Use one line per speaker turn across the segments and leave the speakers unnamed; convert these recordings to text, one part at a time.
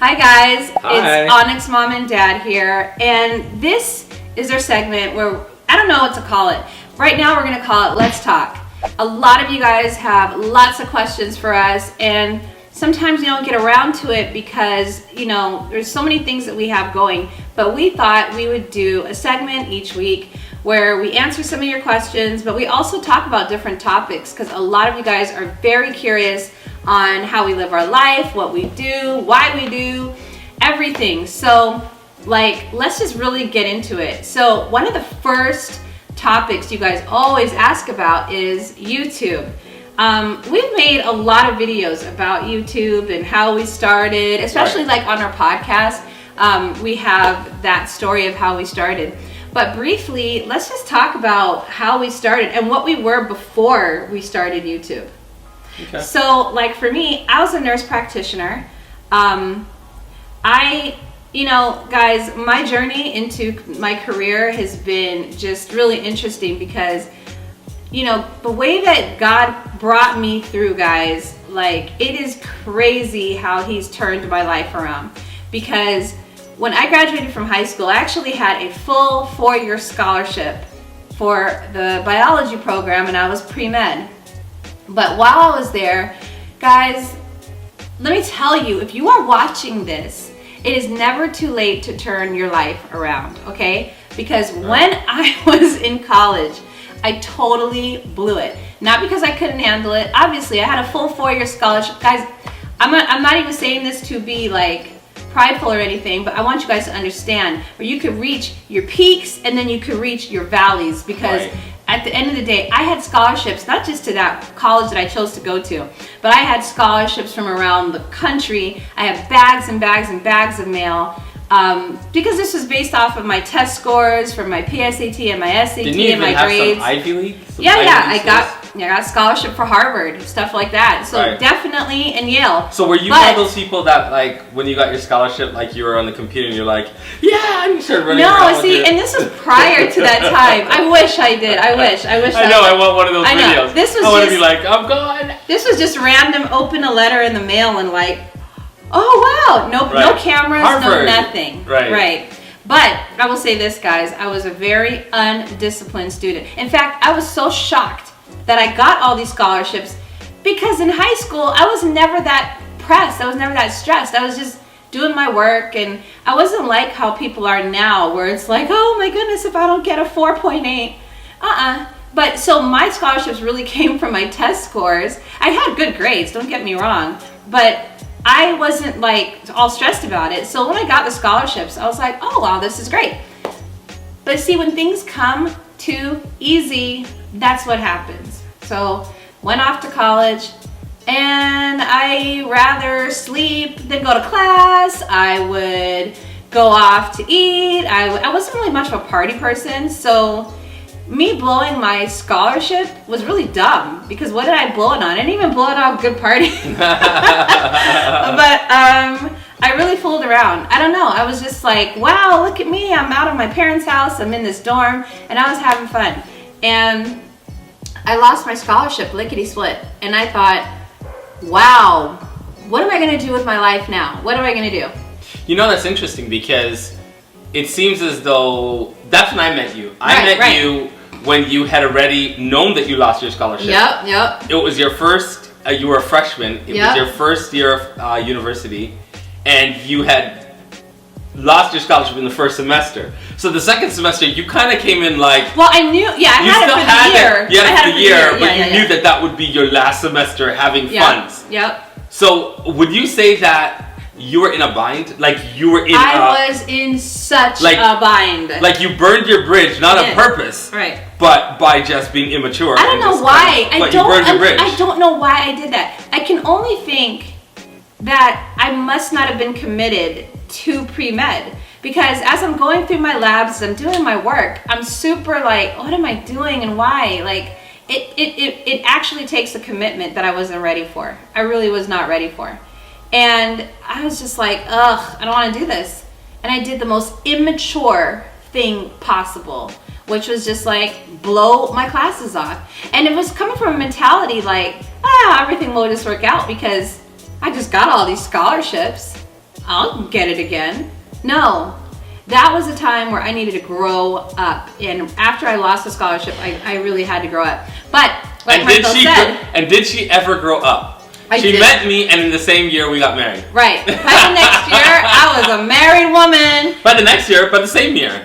Hi guys,
Hi.
It's Onyx Mom and Dad here, and this is our segment where, I don't know what to call it. Right now we're going to call it Let's Talk. A lot of you guys have lots of questions for us, and sometimes we don't get around to it because, you know, there's so many things that we have going, but we thought we would do a segment each week where we answer some of your questions, but we also talk about different topics because a lot of you guys are very curious on how we live our life, what we do, why we do, everything. So, let's just really get into it. So, one of the first topics you guys always ask about is YouTube. We've made a lot of videos about YouTube and how we started, especially like on our podcast. We have that story of how we started. But briefly, let's just talk about how we started and what we were before we started YouTube.
Okay.
So, like for me, I was a nurse practitioner. Guys, my journey into my career has been just really interesting because, you know, the way that God brought me through, guys, like it is crazy how He's turned my life around. Because when I graduated from high school, I actually had a full 4-year scholarship for the biology program, and I was pre-med. But while I was there, guys, let me tell you, if you are watching this, it is never too late to turn your life around, okay? Because when I was in college, I totally blew it. Not because I couldn't handle it. Obviously, I had a full 4-year scholarship. Guys, I'm not even saying this to be like prideful or anything, but I want you guys to understand where you could reach your peaks and then you could reach your valleys, because at the end of the day, I had scholarships, not just to that college that I chose to go to, but I had scholarships from around the country. I have bags and bags and bags of mail, because this was based off of my test scores for my PSAT and my SAT and my grades.
Some Ivy League?
I got scholarship for Harvard, stuff like that. So definitely, and Yale.
So were you one of those people that, like, when you got your scholarship, like you were on the computer and you're like, yeah, and you started running around?
No, see, and this was prior to that time. I wish I did. I wish.
I know. I want one of those videos.
This was
I want to be like, I'm gone.
This was just random. Open a letter in the mail and like, oh wow, no cameras,
Harvard.
No nothing. Right. But I will say this, guys, I was a very undisciplined student. In fact, I was so shocked that I got all these scholarships because in high school, I was never that pressed. I was never that stressed. I was just doing my work, and I wasn't like how people are now where it's like, oh my goodness, if I don't get a 4.8, But so my scholarships really came from my test scores. I had good grades, don't get me wrong, but I wasn't like all stressed about it. So when I got the scholarships, I was like, oh wow, this is great. But see, when things come too easy, that's what happens. So went off to college, and I rather sleep than go to class. I would go off to eat. I wasn't really much of a party person, so me blowing my scholarship was really dumb, because what did I blow it on? I didn't even blow it on a good party. But I really fooled around. I don't know. I was just like, wow, look at me. I'm out of my parents' house. I'm in this dorm, and I was having fun. And I lost my scholarship lickety split, and I thought, wow, what am I going to do with my life now? What am I going to do?
You know, that's interesting, because it seems as though that's when I met you. I met you when you had already known that you lost your scholarship.
Yep.
It was your first, you were a freshman. It was your first year of university, and you had lost your scholarship in the first semester. So the second semester, you kind of came in like...
Well, I knew, I had it for the year.
You had it for the year, but you knew that that would be your last semester having funds.
Yep.
So would you say that you were in a bind? Like you were in
I was in such a bind.
Like you burned your bridge, not on purpose.
Right.
But by just being immature.
I don't know why.
You burned your bridge.
I don't know why I did that. I can only think that I must not have been committed to pre-med. Because as I'm going through my labs, I'm doing my work, I'm super like, what am I doing and why? Like, it actually takes a commitment that I wasn't ready for. I really was not ready for. And I was just like, ugh, I don't want to do this. And I did the most immature thing possible, which was just like blow my classes off. And it was coming from a mentality like, everything will just work out because I just got all these scholarships. I'll get it again. No, that was a time where I needed to grow up. And after I lost the scholarship, I really had to grow up. But like Michael said,
and did she ever grow up? She met me, and in the same year we got married.
Right. By the next year, I was a married woman.
By the next year, but the same year.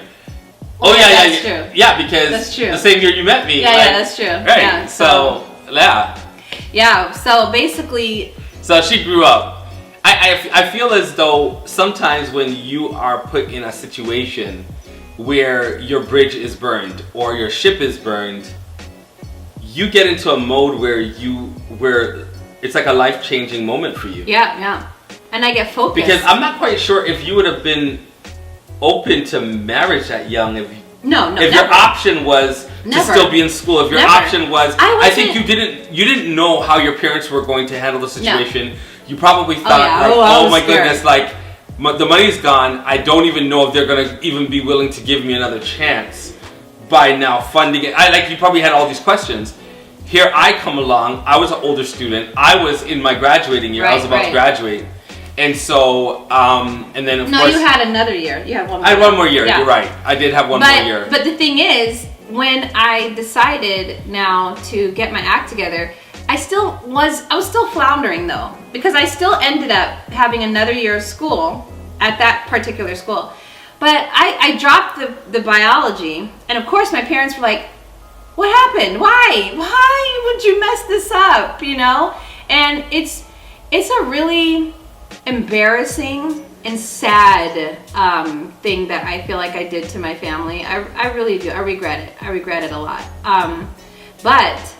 Oh yeah, that's true.
Yeah, because
that's true.
The same year you met me.
Yeah, yeah, that's true.
Right.
Yeah,
so yeah.
Yeah. So basically.
So she grew up. I feel as though sometimes when you are put in a situation where your bridge is burned or your ship is burned, you get into a mode where it's like a life-changing moment for you.
Yeah, yeah. And I get focused.
Because I'm not quite sure if you would have been open to marriage that young if your option was to still be in school. If your option was, I think you didn't know how your parents were going to handle the situation. No. You probably thought, oh my goodness, like the money's gone. I don't even know if they're gonna even be willing to give me another chance by now funding it. You probably had all these questions. Here I come along. I was an older student. I was in my graduating year. I was about to graduate. And so, and then of course... No,
you had another year. You had one more year.
I had one more year. Yeah. You're right. I did have one more year.
But the thing is, when I decided now to get my act together, I was still floundering though, because I still ended up having another year of school at that particular school. But I dropped the biology, and of course my parents were like, what happened? Why would you mess this up? You know? And it's a really embarrassing and sad thing that I feel like I did to my family. I really do. I regret it. I regret it a lot. But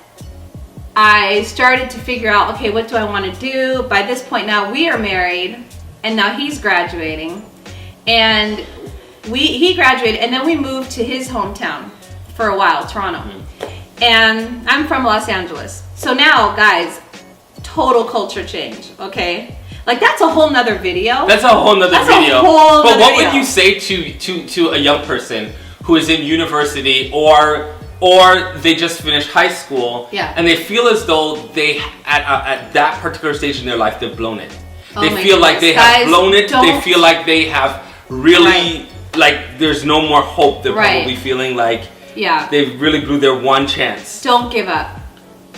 I started to figure out, okay, what do I want to do? By this point now we are married, and now he's graduating, and he graduated, and then we moved to his hometown for a while, Toronto. Mm-hmm. And I'm from Los Angeles. So now, guys, total culture change, okay? Like, that's a whole nother video.
That's a whole nother video. But what would you say to a young person who is in university or they just finished high school, and they feel as though they at that particular stage in their life they've blown it. They feel like they have blown it. They feel like they have really like there's no more hope. They're probably feeling like they've really blew their one chance.
Don't give up.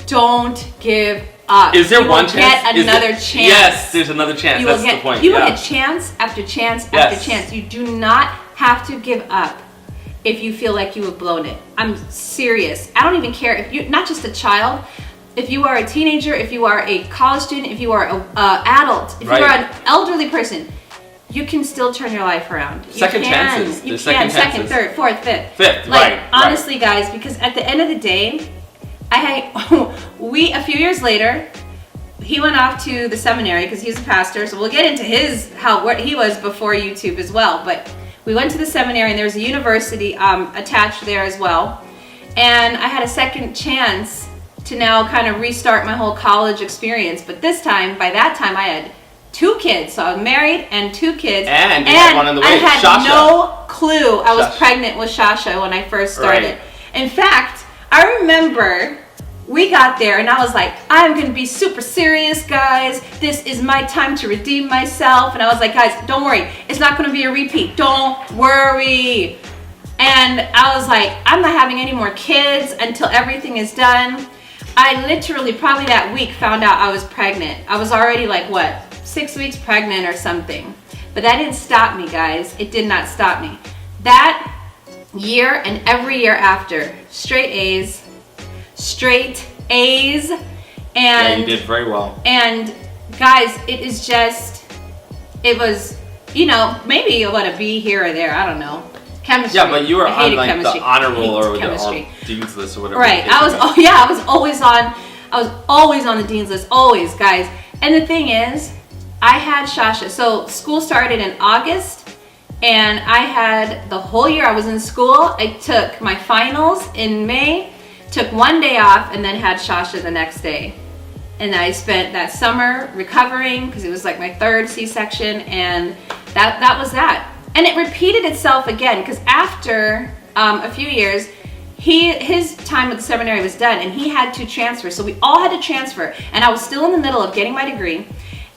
Don't give up.
Is there one chance?
Get another chance.
Yes, there's another chance. That's the point.
You will get chance after chance after chance. You do not have to give up if you feel like you have blown it. I'm serious. I don't even care if you're not just a child. If you are a teenager, if you are a college student, if you are an adult, if you are an elderly person, you can still turn your life around.
Second chances.
You can. Second, third, fourth, fifth.
Fifth,
like, honestly, guys, because at the end of the day, a few years later, he went off to the seminary because he's a pastor. So we'll get into what he was before YouTube as well. But we went to the seminary, and there's a university attached there as well. And I had a second chance to now kind of restart my whole college experience. But this time, by that time, I had 2 kids. So I was married and 2 kids.
And you had one on the way,
I had
Shasha.
no clue I was pregnant with Shasha when I first started. In fact, I remember we got there and I was like, I'm going to be super serious, guys. This is my time to redeem myself. And I was like, guys, don't worry. It's not going to be a repeat. Don't worry. And I was like, I'm not having any more kids until everything is done. I literally probably that week found out I was pregnant. I was already like, 6 weeks pregnant or something. But that didn't stop me, guys. It did not stop me. That year and every year after, straight A's. And
you did very well.
And guys, it was, maybe a B here or there, I don't know. Chemistry.
Yeah, but you were on like
chemistry.
the honor roll or the dean's list or whatever.
Right. I was always on the dean's list, always, guys. And the thing is, I had Shasha. So school started in August, and I had the whole year I was in school. I took my finals in May, took 1 day off, and then had Shasha the next day. And I spent that summer recovering because it was like my 3rd C-section, and that was that. And it repeated itself again because after a few years, his time with the seminary was done, and he had to transfer. So we all had to transfer, and I was still in the middle of getting my degree.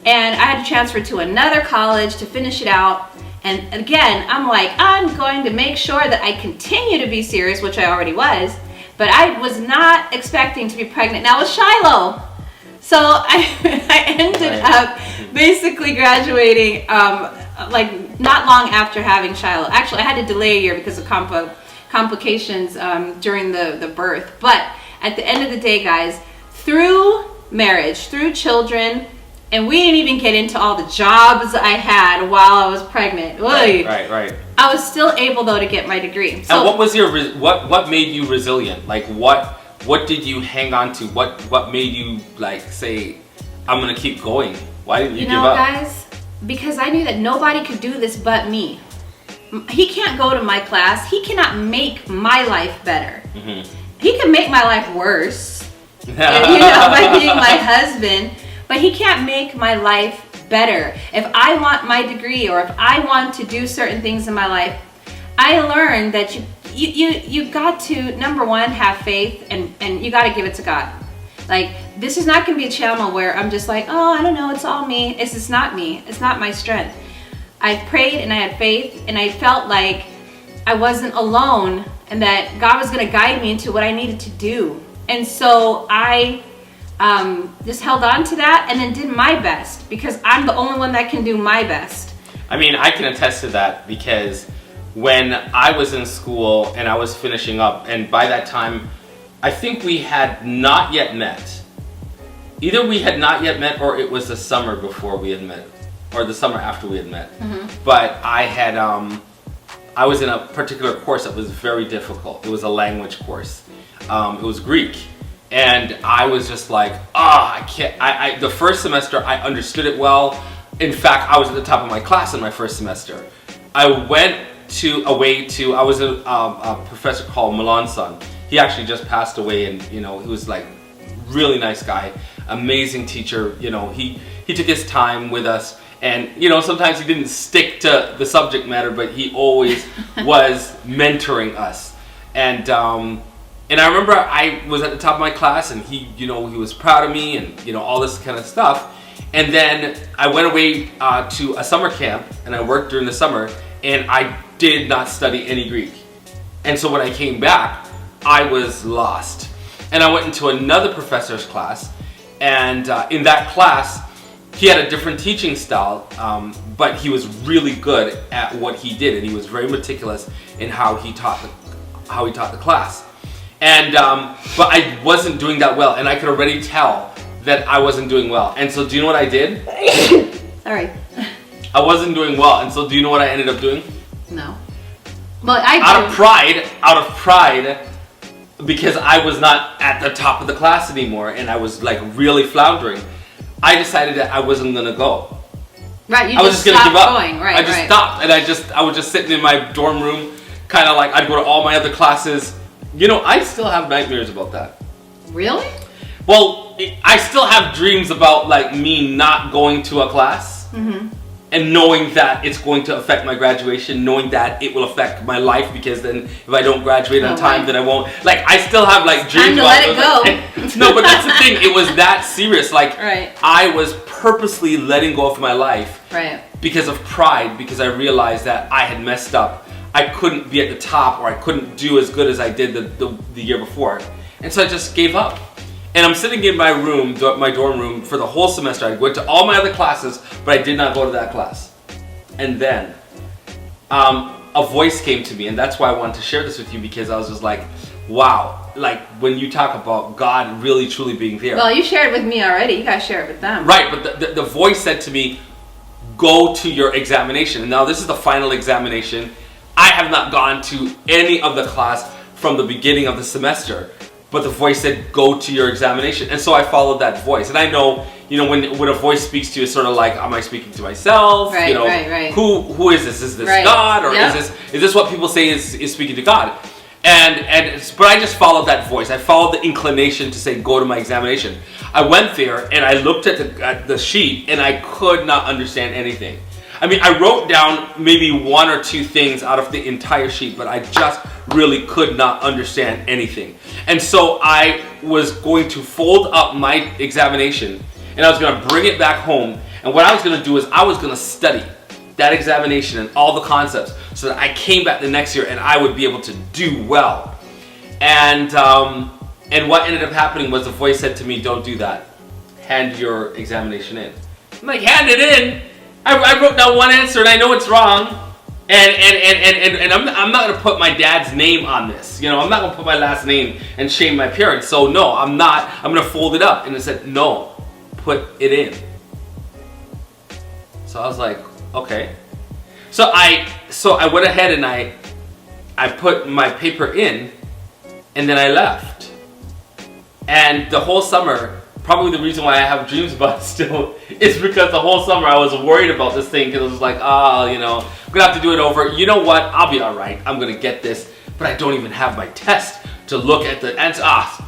And I had to transfer to another college to finish it out. And again, I'm like, I'm going to make sure that I continue to be serious, which I already was, but I was not expecting to be pregnant now with Shiloh. So I ended up basically graduating like not long after having Shiloh. Actually, I had to delay a year because of complications during the birth. But at the end of the day, guys, through marriage, through children, and we didn't even get into all the jobs I had while I was pregnant.
Right.
I was still able though to get my degree. So,
and what was your what made you resilient? Like what did you hang on to? What made you like say, I'm gonna keep going? Why didn't you give up?
Guys, because I knew that nobody could do this but me. He can't go to my class. He cannot make my life better. Mm-hmm. He can make my life worse, by being my husband. But he can't make my life better. If I want my degree or if I want to do certain things in my life, I learned that you got to, number one, have faith and you got to give it to God. Like, this is not going to be a channel where I'm just like, oh, I don't know, it's all me. It's just not me. It's not my strength. I prayed and I had faith and I felt like I wasn't alone and that God was going to guide me into what I needed to do. And so I just held on to that and then did my best because I'm the only one that can do my best.
I mean, I can attest to that because when I was in school and I was finishing up, and by that time, I think we had not yet met. Either we had not yet met or it was the summer before we had met, or the summer after we had met. Mm-hmm. But I was in a particular course that was very difficult. It was a language course. It was Greek. And I was just like, I can't. The first semester, I understood it well. In fact, I was at the top of my class in my first semester. I went I was a professor called Melanson. He actually just passed away, and he was like really nice guy, amazing teacher. He took his time with us, and sometimes he didn't stick to the subject matter, but he always was mentoring us. And I remember I was at the top of my class and he was proud of me and, all this kind of stuff. And then I went away to a summer camp and I worked during the summer and I did not study any Greek. And so when I came back, I was lost. And I went into another professor's class and in that class, he had a different teaching style, but he was really good at what he did and he was very meticulous in how he taught the class. And but I wasn't doing that well, and I could already tell that I wasn't doing well. And so do you know what I did?
Sorry.
I wasn't doing well, and so do you know what I ended up doing?
No. Well,
out of pride, because I was not at the top of the class anymore, and I was like really floundering, I decided that I wasn't gonna go.
Right,
I was just gonna give up.
Going. Right,
I just stopped, and I was just sitting in my dorm room, kind of like I'd go to all my other classes. I still have nightmares about that.
Really?
Well, I still have dreams about like me not going to a class and knowing that it's going to affect my graduation, knowing that it will affect my life because then if I don't graduate on time, then I won't. Like I still have like dreams
about
let
it go.
No, but that's the thing. It was that serious. Like
right.
I was purposely letting go of my life because of pride, because I realized that I had messed up. I couldn't be at the top, or I couldn't do as good as I did the year before. And so I just gave up. And I'm sitting in my room, my dorm room, for the whole semester. I went to all my other classes, but I did not go to that class. And then a voice came to me, and that's why I wanted to share this with you, because I was just like, wow, like when you talk about God really truly being there.
Well, you shared it with me already. You guys share it with them.
Right, but the voice said to me, go to your examination. And now this is the final examination. I have not gone to any of the class from the beginning of the semester, but the voice said, go to your examination. And so I followed that voice. And I know, when a voice speaks to you, it's sort of like, am I speaking to myself?
Right, right.
Who is this? Is this God? Or is this what people say is speaking to God? But I just followed that voice. I followed the inclination to say, go to my examination. I went there and I looked at the sheet and I could not understand anything. I mean, I wrote down maybe one or two things out of the entire sheet, but I just really could not understand anything. And so I was going to fold up my examination and I was going to bring it back home. And And what I was going to do is I was going to study that examination and all the concepts so that I came back the next year and I would be able to do well. And what ended up happening was the voice said to me, don't do that. Hand your examination in. I'm like, hand it in? I wrote down one answer and I know it's wrong. And I'm not gonna put my dad's name on this. You know, I'm not gonna put my last name and shame my parents. So no, I'm not. I'm gonna fold it up. And it said, no, put it in. So I was like, okay. So I went ahead and I put my paper in, and then I left. And the whole summer, probably the reason why I have dreams about it still is because the whole summer I was worried about this thing, because I was like, oh, you know, I'm gonna have to do it over. You know what? I'll be all right. I'm gonna get this, but I don't even have my test to look at the answer.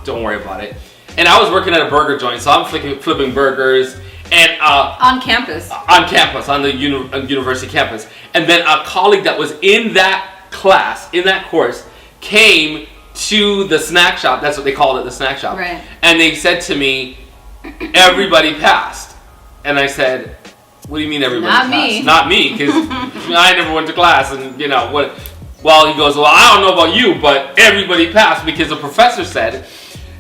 Don't worry about it. And I was working at a burger joint, so I'm flipping burgers, and
on campus,
on the university campus. And then a colleague that was in that class, in that course, came to the snack shop. That's what they called it, the snack shop.
Right.
And they said to me, everybody passed. And I said, what do you mean everybody passed?
Me.
Not me, because I never went to class, and you know what. Well, he goes, well, I don't know about you, but everybody passed, because the professor said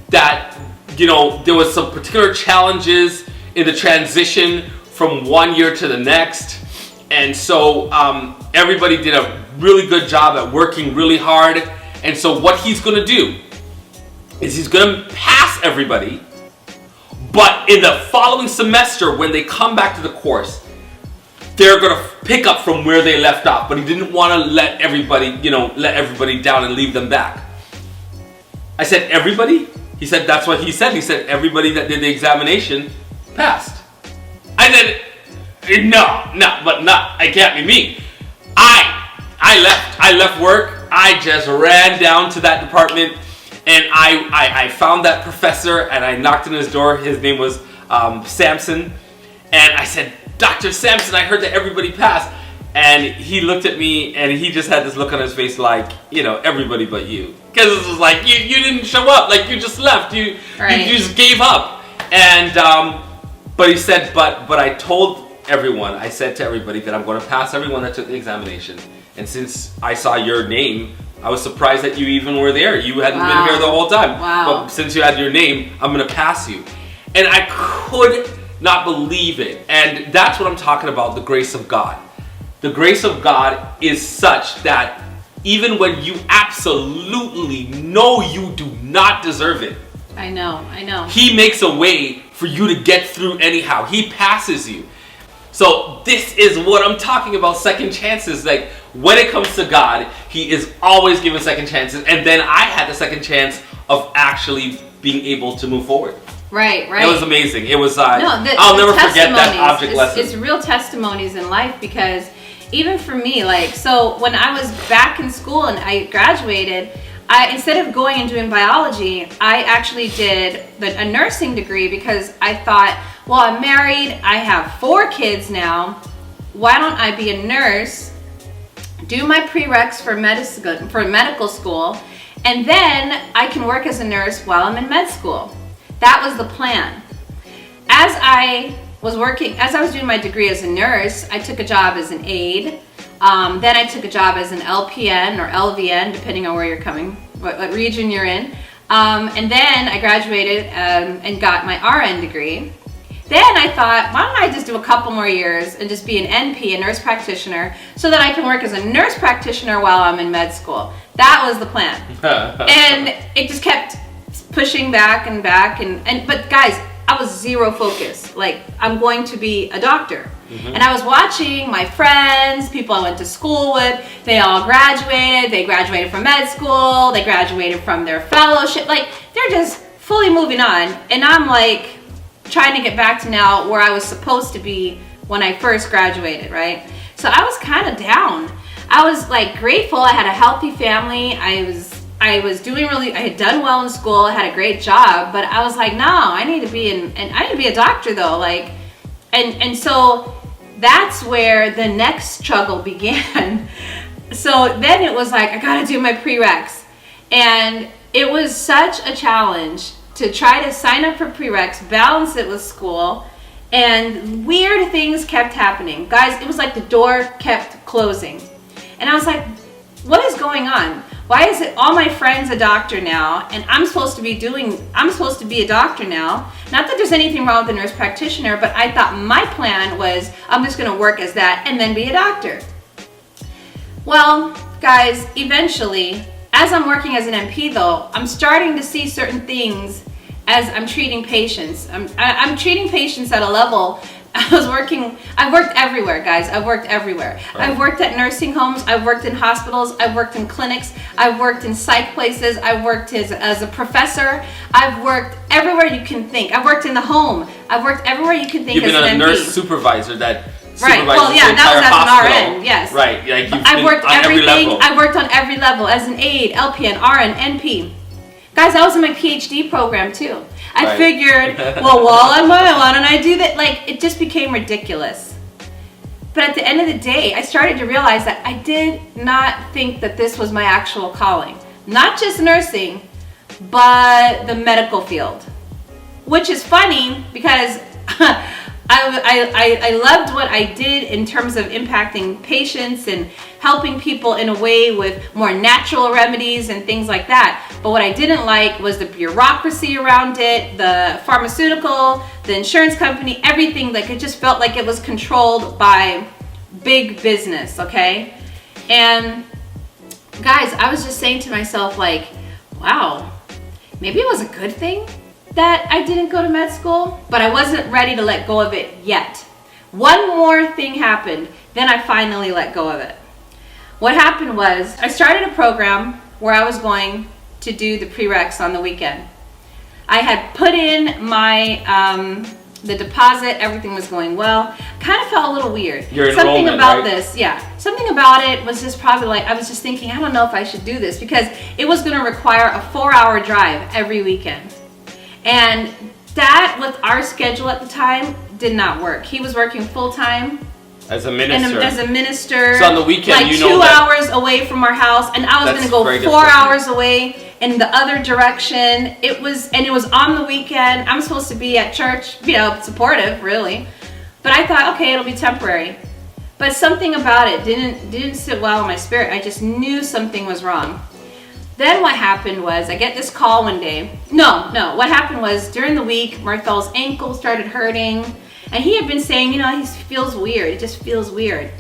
that, you know, there was some particular challenges in the transition from one year to the next. And so everybody did a really good job at working really hard. And so what he's going to do is he's going to pass everybody, but in the following semester, when they come back to the course, they're going to pick up from where they left off. But he didn't want to let everybody down and leave them back. I said, everybody? He said, that's what he said. He said, everybody that did the examination passed. I said, no, but not, it can't be me. I left work. I just ran down to that department, and I found that professor, and I knocked on his door. His name was Samson, and I said, Dr. Samson, I heard that everybody passed. And he looked at me, and he just had this look on his face like, you know, everybody but you. Because it was like, you didn't show up, like you just left, you just gave up. And, but he said, but I told everyone, I said to everybody that I'm going to pass everyone that took the examination. And since I saw your name, I was surprised that you even were there. You hadn't been here the whole time.
Wow.
But since you had your name, I'm going to pass you. And I could not believe it. And that's what I'm talking about, the grace of God. The grace of God is such that even when you absolutely know you do not deserve it,
I know.
He makes a way for you to get through anyhow. He passes you. So this is what I'm talking about, second chances. Like, when it comes to God, He is always giving second chances. And then I had the second chance of actually being able to move forward.
Right.
It was amazing. It was, I'll never forget that object lesson.
It's real testimonies in life, because even for me, like, so when I was back in school and I graduated, instead of going and doing biology, I actually did a nursing degree, because I thought, well, I'm married, I have 4 kids now, why don't I be a nurse, do my prereqs for medical school, and then I can work as a nurse while I'm in med school. That was the plan. As I was doing my degree as a nurse, I took a job as an aide. Then I took a job as an LPN or LVN, depending on where you're coming, what region you're in. And then I graduated and got my RN degree. Then I thought, why don't I just do a couple more years and just be an NP, a nurse practitioner, so that I can work as a nurse practitioner while I'm in med school. That was the plan. And it just kept pushing back and back. But guys, I was zero focus. Like, I'm going to be a doctor. Mm-hmm. And I was watching my friends, people I went to school with, they all graduated. They graduated from med school. They graduated from their fellowship. Like, they're just fully moving on. And I'm like, trying to get back to now where I was supposed to be when I first graduated, right? So I was kind of down. I was like grateful. I had a healthy family. I was doing I had done well in school. I had a great job, but I was like, no, I need to be I need to be a doctor though. Like, and so that's where the next struggle began. So then it was like, I gotta do my prereqs. And it was such a challenge to try to sign up for prereqs, balance it with school, And weird things kept happening. Guys, it was like the door kept closing. And I was like, what is going on? Why is it all my friends a doctor now, and I'm supposed to be a doctor now? Not that there's anything wrong with a nurse practitioner, but I thought my plan was I'm just gonna work as that and then be a doctor. Well, guys, eventually, as I'm working as an NP though, I'm starting to see certain things as I'm treating patients. I'm treating patients at a level. I've worked everywhere, guys. I've worked everywhere.
Right.
I've worked at nursing homes. I've worked in hospitals. I've worked in clinics. I've worked in psych places. I've worked as a professor. I've worked everywhere you can think. I've worked in the home. I've worked everywhere you can think.
You've been
as an
a
NP.
nurse supervisor that
Right.
supervises
Well, yeah,
the entire
that was as
hospital.
an RN. Yes.
Right. Like you've
I've
been
worked
on every
everything.
level.
I've worked on every level as an aide, LPN, RN, NP. Guys, I was in my PhD program too. I
Right.
figured, well, while I'm on, why don't I do that? Like, it just became ridiculous. But at the end of the day, I started to realize that I did not think that this was my actual calling. Not just nursing, but the medical field. Which is funny because I loved what I did in terms of impacting patients and helping people in a way with more natural remedies and things like that. But what I didn't like was the bureaucracy around it, the pharmaceutical, the insurance company, everything. Like, it just felt like it was controlled by big business, okay? And guys, I was just saying to myself, like, wow, maybe it was a good thing that I didn't go to med school, but I wasn't ready to let go of it yet. One more thing happened, then I finally let go of it. What happened was I started a program where I was going to do the prereqs on the weekend. I had put in my the deposit, everything was going well. Kind of felt a little weird. Something about this, yeah. Something about it was just probably like, I was just thinking, I don't know if I should do this because it was gonna require a 4-hour drive every weekend. And that, with our schedule at the time, did not work. He was working full-time.
As a minister.
As a minister.
So on the weekend,
like
you know
2
that
hours away from our house, and I was going to go 4 hours away in the other direction. It was on the weekend. I'm supposed to be at church, you know, supportive, really. But I thought, okay, it'll be temporary. But something about it didn't sit well in my spirit. I just knew something was wrong. Then what happened was I get this call one day. No, what happened was during the week, Marthel's ankle started hurting. And he had been saying, you know, he feels weird. It just feels weird.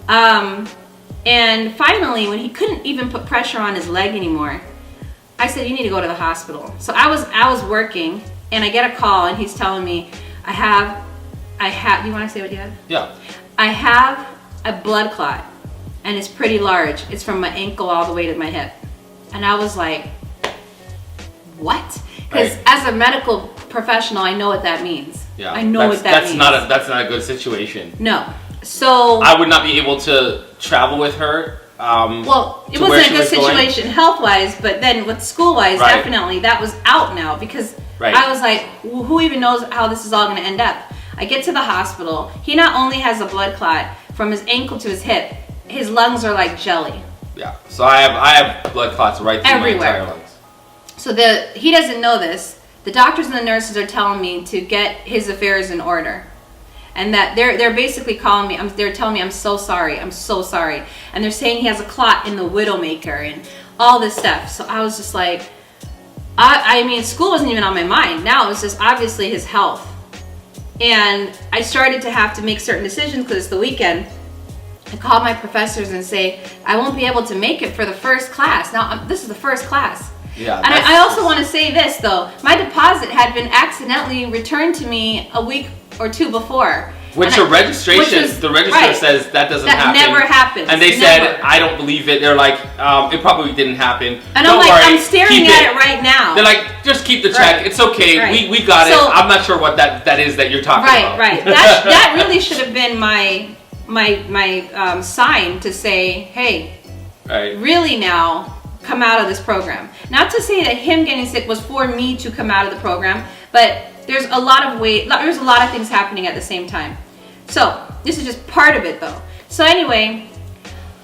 And finally, when he couldn't even put pressure on his leg anymore, I said, you need to go to the hospital. So I was working, and I get a call, and he's telling me, I have, do you want to say what you have?
Yeah.
I have a blood clot, and it's pretty large. It's from my ankle all the way to my hip. And I was like, what? Because as a medical professional, I know what that means.
Yeah,
I know what that means.
That's not a good situation.
No. So
I would not be able to travel with her.
Well, it wasn't a good situation health-wise, but then with school-wise, definitely that was out now because I was like, who even knows how this is all going to end up? I get to the hospital. He not only has a blood clot from his ankle to his hip, his lungs are like jelly.
Yeah. So I have blood clots right through my entire lungs. So
he doesn't know this. The doctors and the nurses are telling me to get his affairs in order. And that they're basically calling me, they're telling me I'm so sorry, and they're saying he has a clot in the widowmaker and all this stuff. So I was just like, I mean, school wasn't even on my mind. Now it was just obviously his health. And I started to have to make certain decisions because it's the weekend. I called my professors and say, I won't be able to make it for the first class. Now, this is the first class.
Yeah,
and I also want to say this though, my deposit had been accidentally returned to me a week or two before.
Which the registrar says that doesn't happen.
That never happens.
And they said, I don't believe it. They're like, it probably didn't happen.
And I'm like, I'm staring at it right now.
They're like, just keep the check. It's okay. We got it. I'm not sure what that is that you're talking about.
Right. That really should have been my sign to say, hey, really now, come out of this program. Not to say that him getting sick was for me to come out of the program, but there's a lot of things happening at the same time. So this is just part of it though. So anyway,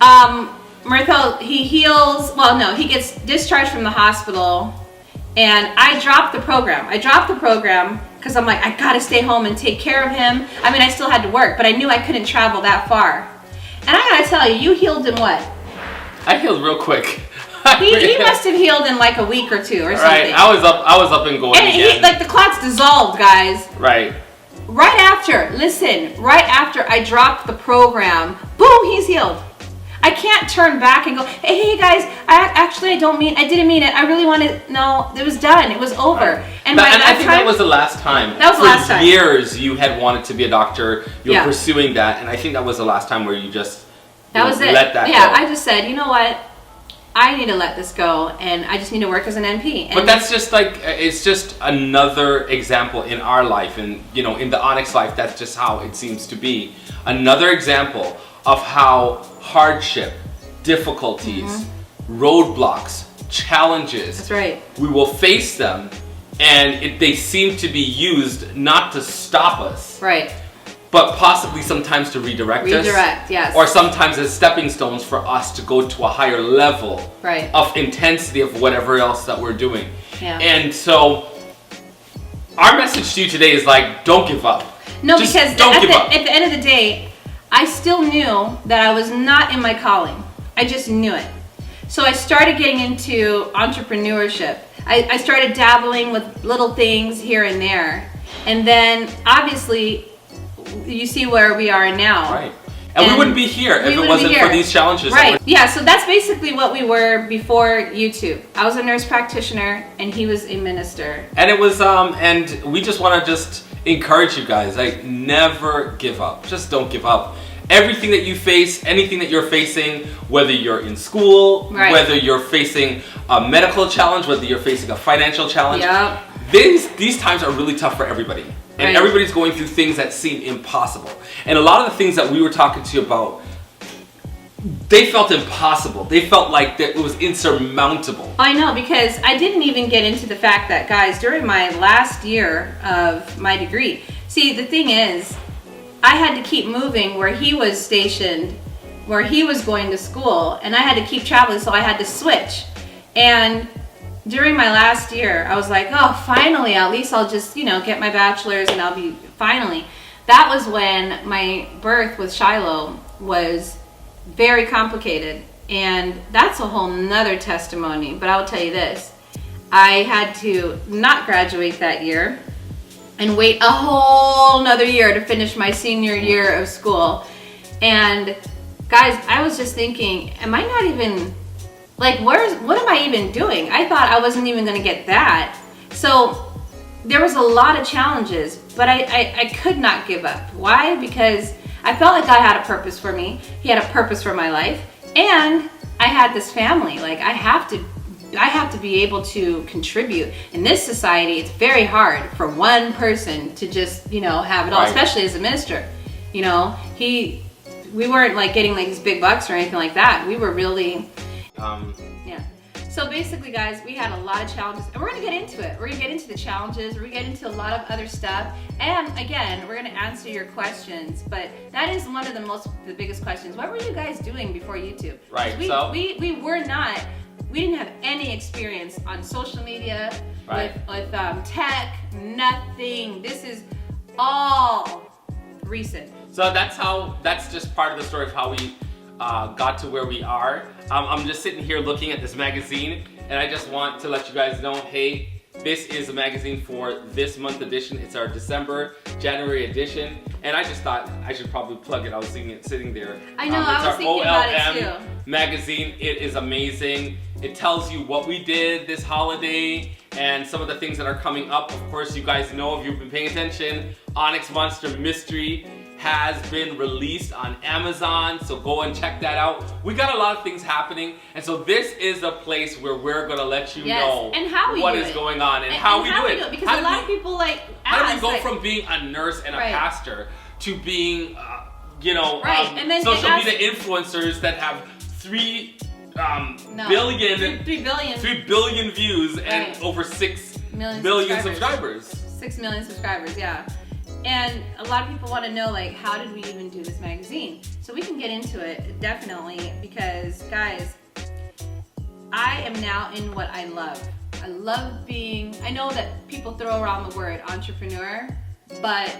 Marthel, he gets discharged from the hospital, and I dropped the program because I'm like, I gotta stay home and take care of him. I mean, I still had to work, but I knew I couldn't travel that far. And I gotta tell you, you healed in what?
I healed real quick.
He must have healed in like a week or two or something.
Right, I was up and going again.
Like the clots dissolved, guys.
Right.
Right after I dropped the program, boom, he's healed. I can't turn back and go, hey guys, I didn't mean it. I really wanted, no, it was done. It was over.
Right.
And
I think that was the last time.
That was the last time.
For years, you had wanted to be a doctor. You were pursuing that, and I think that was the last time where you just let that go.
Yeah, I just said, you know what? I need to let this go, and I just need to work as an NP.
But that's just like, it's just another example in our life, and in the Onyx life, that's just how it seems to be. Another example of how hardship, difficulties, roadblocks, challenges,
that's right.
We will face them, and they seem to be used not to stop us.
Right.
But possibly sometimes to redirect us.
Yes.
Or sometimes as stepping stones for us to go to a higher level of intensity of whatever else that we're doing.
Yeah.
And so our message to you today is like, don't give up.
No,
just
because
don't give up.
At the end of the day, I still knew that I was not in my calling. I just knew it. So I started getting into entrepreneurship. I started dabbling with little things here and there. And then obviously, you see where we are now.
Right. And we wouldn't be here if it wasn't for these challenges.
Right. Yeah, so that's basically what we were before YouTube. I was a nurse practitioner and he was a minister.
And it was, and we just want to just encourage you guys, like, never give up. Just don't give up. Everything that you face, anything that you're facing, whether you're in school, whether you're facing a medical challenge, whether you're facing a financial challenge, these times are really tough for everybody. And everybody's going through things that seem impossible. And a lot of the things that we were talking to you about, they felt impossible. They felt like that it was insurmountable.
I know, because I didn't even get into the fact that, guys, during my last year of my degree, see, the thing is, I had to keep moving where he was stationed, where he was going to school, and I had to keep traveling, so I had to switch. And during my last year, I was like, oh, finally, at least I'll just, get my bachelor's and I'll be, finally. That was when my birth with Shiloh was very complicated. And that's a whole nother testimony. But I'll tell you this, I had to not graduate that year and wait a whole nother year to finish my senior year of school. And guys, I was just thinking, am I not even, like, what am I even doing? I thought I wasn't even gonna get that. So there was a lot of challenges, but I could not give up. Why? Because I felt like God had a purpose for me. He had a purpose for my life. And I had this family. Like, I have to be able to contribute. In this society, it's very hard for one person to just, have it all, especially as a minister. We weren't like getting like these big bucks or anything like that. We were really, yeah. So basically, guys, we had a lot of challenges, and we're gonna get into it. We're gonna get into the challenges. We're gonna get into a lot of other stuff, and again, we're gonna answer your questions. But that is one of the biggest questions. What were you guys doing before YouTube?
Right.
We didn't have any experience on social media with tech. Nothing. This is all recent.
So that's just part of the story of how we got to where we are. I'm just sitting here looking at this magazine, and I just want to let you guys know, hey, this is a magazine for this month edition. It's our January edition, and I just thought I should probably plug it. I was seeing it sitting there.
I know, I was thinking about it too.
Magazine. It is amazing. It tells you what we did this holiday and some of the things that are coming up. Of course, you guys know, if you've been paying attention, Onyx Monster Mystery has been released on Amazon, so go and check that out. We got a lot of things happening, and so this is a place where we're gonna let you know what is going on and how we do it.
Because a lot of people ask,
how do we go from being a nurse and a pastor to being,
and then
social media influencers that have 3 billion views and over 6 million subscribers.
6 million subscribers, yeah. And a lot of people want to know, like, how did we even do this magazine? So we can get into it, definitely, because, guys, I am now in what I love. I love being, I know that people throw around the word entrepreneur, but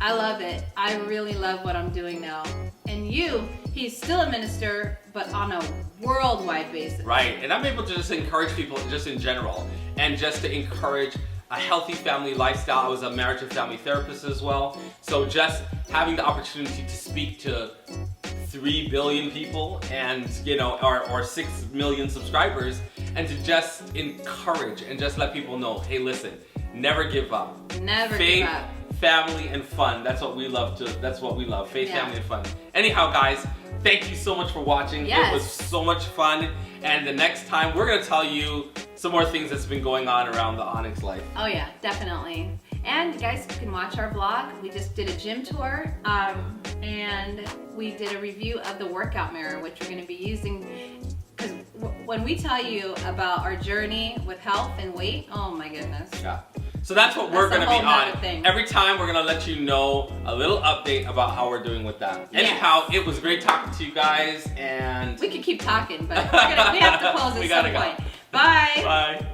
I love it. I really love what I'm doing now. And he's still a minister, but on a worldwide basis.
Right, and I'm able to just encourage people just in general, and just to encourage a healthy family lifestyle. I was a marriage and family therapist as well. So just having the opportunity to speak to 3 billion people and, you know, or 6 million subscribers, and to just encourage and just let people know, hey, listen, never give up.
Never
Faith,
give up.
family, and fun. That's what we love that's what we love. Faith, family, and fun. Anyhow, guys, thank you so much for watching.
Yes.
It was so much fun. And the next time, we're going to tell you some more things that's been going on around the Onyx life.
Oh yeah, definitely. And guys, you can watch our vlog. We just did a gym tour, and we did a review of the workout mirror, which we're going to be using. Because when we tell you about our journey with health and weight, oh my goodness.
Yeah. So that's what we're going to be on.
Thing.
Every time we're going to let you know a little update about how we're doing with that. Yes. Anyhow, it was great talking to you guys, and
we could keep talking, but we have to close at some point. Bye.
Bye.